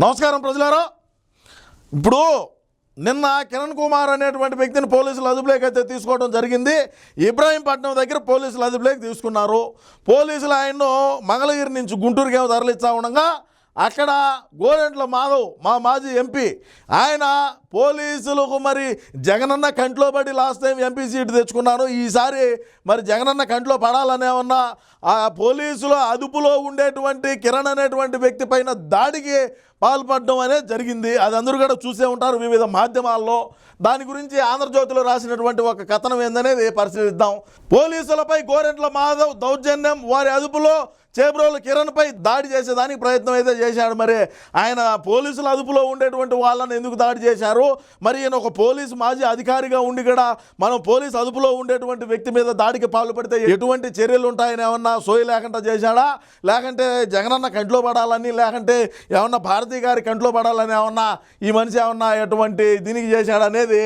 నమస్కారం ప్రజలారా. ఇప్పుడు నిన్న కిరణ్ కుమార్ అనేటువంటి వ్యక్తిని పోలీసులు అదుపులోకి అయితే తీసుకోవడం జరిగింది. ఇబ్రాహీంపట్నం దగ్గర పోలీసులు అదుపులోకి తీసుకున్నారు. పోలీసులు ఆయన్ను మంగళగిరి నుంచి గుంటూరుకి ఏమో తరలిస్తా ఉండగా అక్కడ గోరెంట్ల మాధవ్ మా మాజీ ఎంపీ ఆయన పోలీసులకు మరి జగనన్న కంట్లో పడి లాస్ట్ టైం ఎంపీ సీటు తెచ్చుకున్నాను, ఈసారి మరి జగనన్న కంట్లో పడాలనే ఉన్న ఆ పోలీసుల అదుపులో ఉండేటువంటి కిరణ్ అనేటువంటి వ్యక్తి పైన దాడికి పాల్పడడం అనేది జరిగింది. అది అందరూ కూడా చూసే ఉంటారు వివిధ మాధ్యమాల్లో. దాని గురించి ఆంధ్రజ్యోతిలో రాసినటువంటి ఒక కథనం ఏందనేది పరిశీలిద్దాం. పోలీసులపై గోరెంట్ల మాధవ్ దౌర్జన్యం, వారి అదుపులో చేబ్రోలు కిరణ్పై దాడి చేసేదానికి ప్రయత్నం అయితే చేశాడు. మరి ఆయన పోలీసుల అదుపులో ఉండేటువంటి వాళ్ళని ఎందుకు దాడి చేశారు, మరి ఈయన ఒక పోలీసు మాజీ అధికారిగా ఉండి కూడా మనం పోలీసు అదుపులో ఉండేటువంటి వ్యక్తి మీద దాడికి పాల్పడితే ఎటువంటి చర్యలు ఉంటాయని ఏమన్నా సోయి లేకుండా చేశాడా, లేకంటే జగనన్న కంట్లో పడాలని, లేకంటే ఏమన్నా భారతీ గారి కంట్లో పడాలని ఏమన్నా ఈ మనిషి ఏమన్నా ఎటువంటి దీనికి చేశాడనేది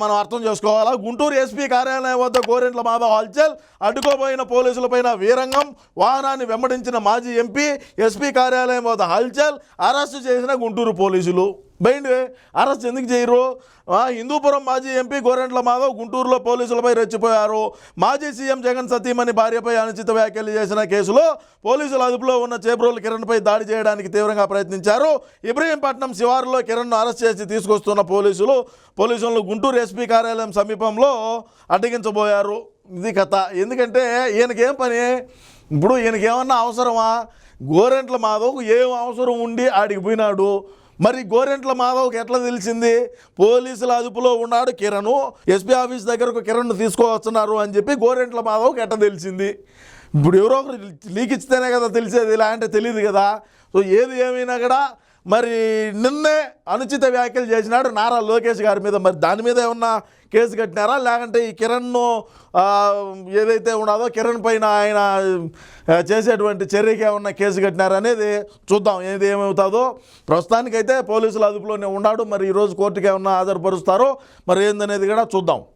మనం అర్థం చేసుకోవాలా. గుంటూరు ఎస్పీ కార్యాలయం వద్ద గోరెంట్ల మాధవ్ హల్చల్, అడ్డుకోబోయిన పోలీసులపైన వీరంగం, వాహనాన్ని వెంబడించిన మాజీ ఎంపీ, ఎస్పీ కార్యాలయం వద్ద హల్చల్, అరెస్టు చేసిన గుంటూరు పోలీసులు. బయట అరెస్ట్ ఎందుకు చేయరు? హిందూపురం మాజీ ఎంపీ గోరెంట్ల మాధవ్ గుంటూరులో పోలీసులపై రెచ్చిపోయారు. మాజీ సీఎం జగన్ సతీమణి భార్యపై అనుచిత వ్యాఖ్యలు చేసిన కేసులో పోలీసుల అదుపులో ఉన్న చేబ్రోలు కిరణ్పై దాడి చేయడానికి తీవ్రంగా ప్రయత్నించారు. ఇబ్రహీంపట్నం శివారులో కిరణ్ను అరెస్ట్ చేసి తీసుకొస్తున్న పోలీసులను గుంటూరు ఎస్పీ కార్యాలయం సమీపంలో అడ్డగించబోయారు. ఇది కథ. ఎందుకంటే ఈయనకేం పని? ఇప్పుడు ఈయనకేమన్నా అవసరమా? గోరెంట్ల మాధవ్కు ఏం అవసరం ఉండి ఆడికి పోయినాడు? మరి గోరెంట్ల మాధవ్కి ఎట్లా తెలిసింది పోలీసుల అదుపులో ఉన్నాడు కిరణ్, ఎస్పీ ఆఫీస్ దగ్గరకు కిరణ్ను తీసుకోవస్తున్నారు అని చెప్పి గోరెంట్ల మాధవ్కి ఎట్లా తెలిసింది? ఇప్పుడు ఎవరో ఒకరు లీక్ ఇస్తేనే కదా తెలిసేది, ఇలా అంటే తెలియదు కదా. సో ఏది ఏమైనా కూడా మరి నిన్నే అనుచిత వ్యాఖ్యలు చేసినాడు నారా లోకేష్ గారి మీద. మరి దాని మీద ఏమన్నా కేసు కట్టినారా, లేకంటే ఈ కిరణ్ను ఏదైతే ఉన్నదో కిరణ్ పైన ఆయన చేసేటువంటి చర్యకి ఏమన్నా కేసు కట్టినారా అనేది చూద్దాం ఏది ఏమవుతుందో. ప్రస్తుతానికైతే పోలీసుల అదుపులోనే ఉన్నాడు. మరి ఈరోజు కోర్టుకి ఏమన్నా హాజరుపరుస్తారో మరి ఏందనేది కూడా చూద్దాం.